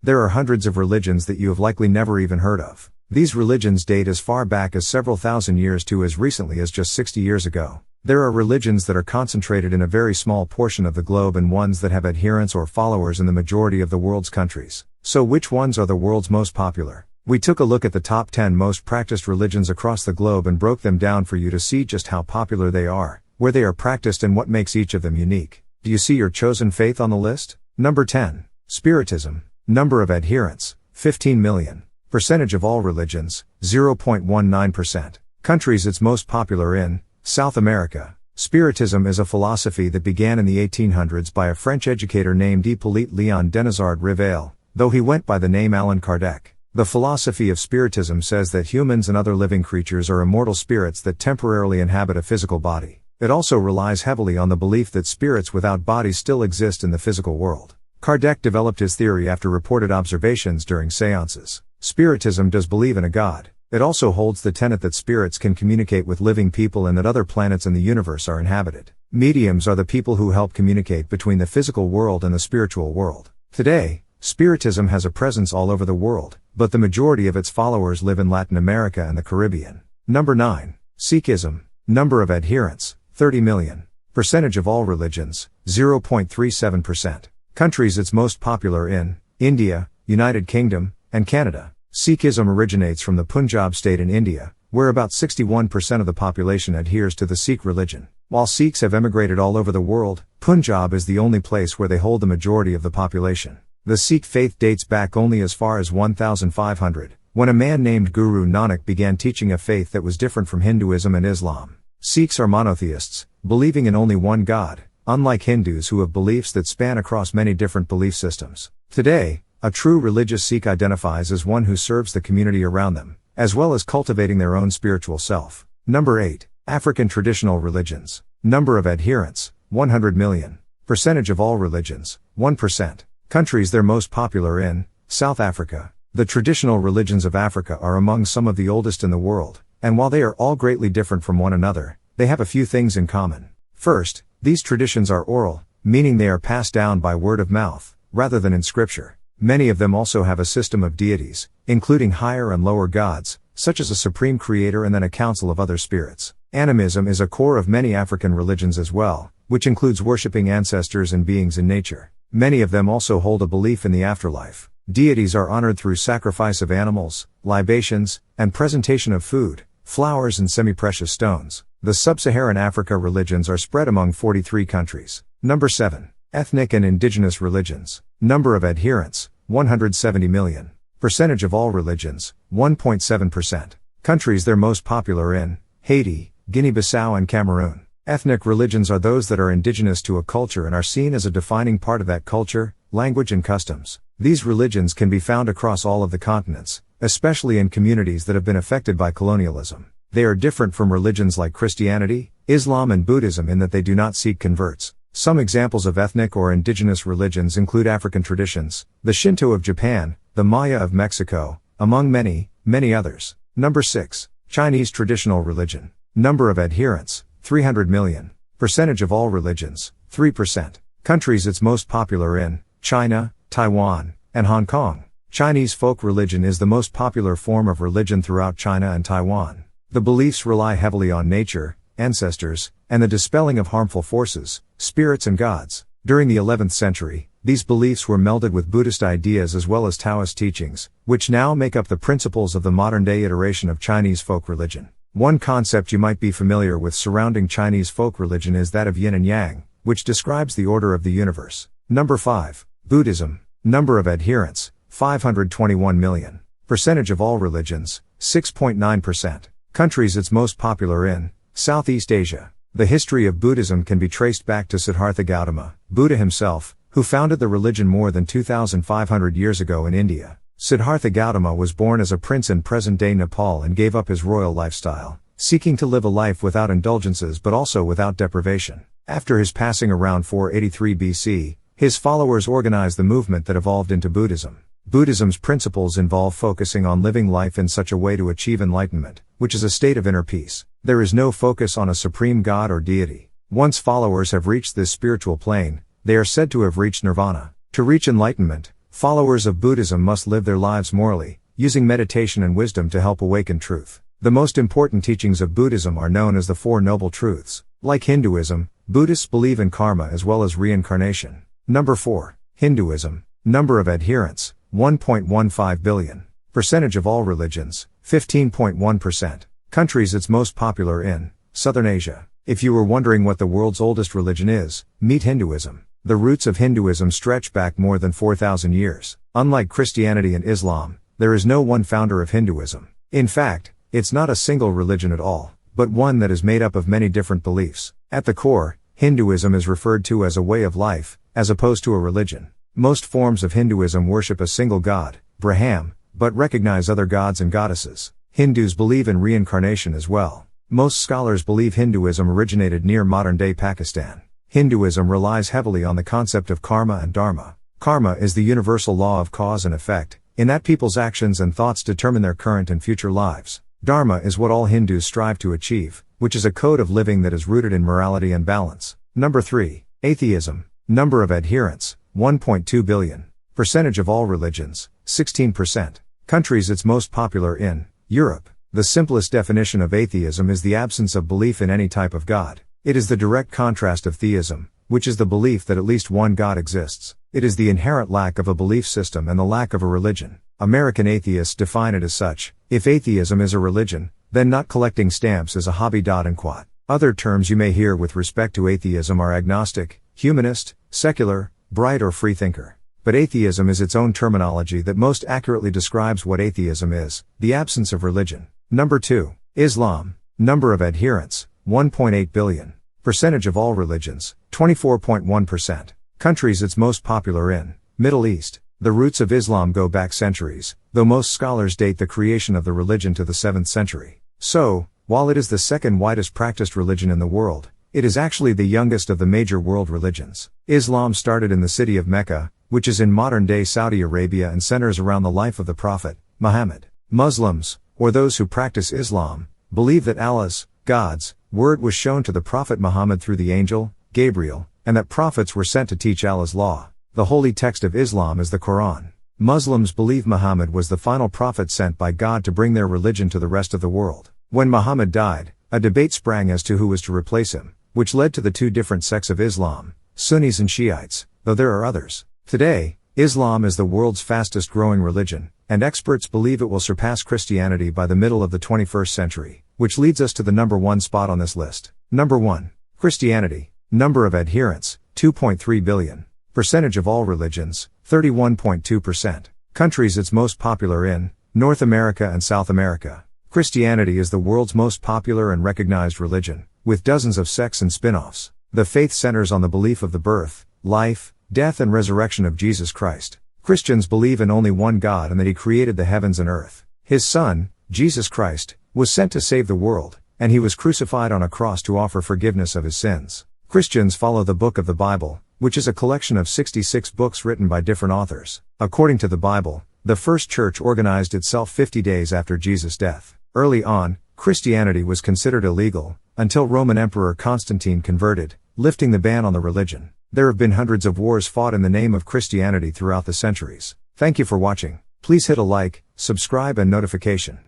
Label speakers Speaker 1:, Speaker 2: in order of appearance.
Speaker 1: There are hundreds of religions that you have likely never even heard of. These religions date as far back as several thousand years to as recently as just 60 years ago. There are religions that are concentrated in a very small portion of the globe and ones that have adherents or followers in the majority of the world's countries. So which ones are the world's most popular? We took a look at the top 10 most practiced religions across the globe and broke them down for you to see just how popular they are, where they are practiced and what makes each of them unique. Do you see your chosen faith on the list? Number 10. Spiritism. Number of adherents, 15 million. Percentage of all religions, 0.19%. Countries it's most popular in, South America. Spiritism is a philosophy that began in the 1800s by a French educator named Hippolyte Léon Denisard Rivail, though he went by the name Allan Kardec. The philosophy of Spiritism says that humans and other living creatures are immortal spirits that temporarily inhabit a physical body. It also relies heavily on the belief that spirits without bodies still exist in the physical world. Kardec developed his theory after reported observations during seances. Spiritism does believe in a God. It also holds the tenet that spirits can communicate with living people and that other planets in the universe are inhabited. Mediums are the people who help communicate between the physical world and the spiritual world. Today, Spiritism has a presence all over the world, but the majority of its followers live in Latin America and the Caribbean. Number 9. Sikhism. Number of adherents, 30 million. Percentage of all religions, 0.37%. Countries it's most popular in, India, United Kingdom, and Canada. Sikhism originates from the Punjab state in India, where about 61% of the population adheres to the Sikh religion. While Sikhs have emigrated all over the world, Punjab is the only place where they hold the majority of the population. The Sikh faith dates back only as far as 1500, when a man named Guru Nanak began teaching a faith that was different from Hinduism and Islam. Sikhs are monotheists, believing in only one God, unlike Hindus who have beliefs that span across many different belief systems. Today, a true religious Sikh identifies as one who serves the community around them, as well as cultivating their own spiritual self. Number 8. African traditional religions. Number of adherents, 100 million. Percentage of all religions, 1%. Countries they're most popular in, South Africa. The traditional religions of Africa are among some of the oldest in the world, and while they are all greatly different from one another, they have a few things in common. First, these traditions are oral, meaning they are passed down by word of mouth, rather than in scripture. Many of them also have a system of deities, including higher and lower gods, such as a supreme creator and then a council of other spirits. Animism is a core of many African religions as well, which includes worshipping ancestors and beings in nature. Many of them also hold a belief in the afterlife. Deities are honored through sacrifice of animals, libations, and presentation of food, flowers and semi-precious stones. The sub-Saharan Africa religions are spread among 43 countries. Number 7. Ethnic and indigenous religions. Number of adherents, 170 million. Percentage of all religions, 1.7%. Countries they're most popular in, Haiti, Guinea-Bissau and Cameroon. Ethnic religions are those that are indigenous to a culture and are seen as a defining part of that culture, language and customs. These religions can be found across all of the continents, especially in communities that have been affected by colonialism. They are different from religions like Christianity, Islam and Buddhism in that they do not seek converts. Some examples of ethnic or indigenous religions include African traditions, the Shinto of Japan, the Maya of Mexico, among many, many others. Number 6. Chinese traditional religion. Number of adherents, 300 million. Percentage of all religions, 3%. Countries it's most popular in, China, Taiwan, and Hong Kong. Chinese folk religion is the most popular form of religion throughout China and Taiwan. The beliefs rely heavily on nature, ancestors, and the dispelling of harmful forces, spirits and gods. During the 11th century, these beliefs were melded with Buddhist ideas as well as Taoist teachings, which now make up the principles of the modern-day iteration of Chinese folk religion. One concept you might be familiar with surrounding Chinese folk religion is that of yin and yang, which describes the order of the universe. Number 5. Buddhism. Number of adherents, 521 million. Percentage of all religions, 6.9%. Countries it's most popular in, Southeast Asia. The history of Buddhism can be traced back to Siddhartha Gautama, Buddha himself, who founded the religion more than 2,500 years ago in India. Siddhartha Gautama was born as a prince in present-day Nepal and gave up his royal lifestyle, seeking to live a life without indulgences but also without deprivation. After his passing around 483 BC, his followers organized the movement that evolved into Buddhism. Buddhism's principles involve focusing on living life in such a way to achieve enlightenment, which is a state of inner peace. There is no focus on a supreme god or deity. Once followers have reached this spiritual plane, they are said to have reached nirvana. To reach enlightenment, Followers of Buddhism must live their lives morally, using meditation and wisdom to help awaken truth. The most important teachings of Buddhism are known as the Four Noble Truths. Like Hinduism, Buddhists believe in karma as well as reincarnation. Number 4. Hinduism. Number of adherents, 1.15 billion. Percentage of all religions, 15.1%. Countries it's most popular in, Southern Asia. If you were wondering what the world's oldest religion is, meet Hinduism. The roots of Hinduism stretch back more than 4,000 years. Unlike Christianity and Islam, there is no one founder of Hinduism. In fact, it's not a single religion at all, but one that is made up of many different beliefs. At the core, Hinduism is referred to as a way of life, as opposed to a religion. Most forms of Hinduism worship a single god, Brahman, but recognize other gods and goddesses. Hindus believe in reincarnation as well. Most scholars believe Hinduism originated near modern-day Pakistan. Hinduism relies heavily on the concept of karma and dharma. Karma is the universal law of cause and effect, in that people's actions and thoughts determine their current and future lives. Dharma is what all Hindus strive to achieve, which is a code of living that is rooted in morality and balance. Number 3. Atheism. Number of adherents, 1.2 billion. Percentage of all religions, 16%. Countries it's most popular in, Europe. The simplest definition of atheism is the absence of belief in any type of God. It is the direct contrast of theism, which is the belief that at least one God exists. It is the inherent lack of a belief system and the lack of a religion. American atheists define it as such: if atheism is a religion, then not collecting stamps is a hobby. Unquote. Other terms you may hear with respect to atheism are agnostic, humanist, secular, bright or free thinker. But atheism is its own terminology that most accurately describes what atheism is: the absence of religion. Number 2. Islam. Number of adherents, 1.8 billion. Percentage of all religions, 24.1%. Countries it's most popular in, Middle East. The roots of Islam go back centuries, though most scholars date the creation of the religion to the 7th century. So, while it is the second widest practiced religion in the world, it is actually the youngest of the major world religions. Islam started in the city of Mecca, which is in modern-day Saudi Arabia and centers around the life of the Prophet, Muhammad. Muslims, or those who practice Islam, believe that Allah's, God's, word was shown to the Prophet Muhammad through the angel, Gabriel, and that prophets were sent to teach Allah's law. The holy text of Islam is the Quran. Muslims believe Muhammad was the final prophet sent by God to bring their religion to the rest of the world. When Muhammad died, a debate sprang as to who was to replace him, which led to the two different sects of Islam, Sunnis and Shiites, though there are others. Today, Islam is the world's fastest growing religion, and experts believe it will surpass Christianity by the middle of the 21st century, which leads us to the number 1 spot on this list. Number 1. Christianity. Number of adherents, 2.3 billion. Percentage of all religions, 31.2%. Countries it's most popular in, North America and South America. Christianity is the world's most popular and recognized religion, with dozens of sects and spin-offs. The faith centers on the belief of the birth, life, death and resurrection of Jesus Christ. Christians believe in only one God and that He created the heavens and earth. His Son, Jesus Christ, was sent to save the world, and He was crucified on a cross to offer forgiveness of His sins. Christians follow the book of the Bible, which is a collection of 66 books written by different authors. According to the Bible, the first church organized itself 50 days after Jesus' death. Early on, Christianity was considered illegal, until Roman Emperor Constantine converted, lifting the ban on the religion. There have been hundreds of wars fought in the name of Christianity throughout the centuries. Thank you for watching. Please hit a like, subscribe and notification.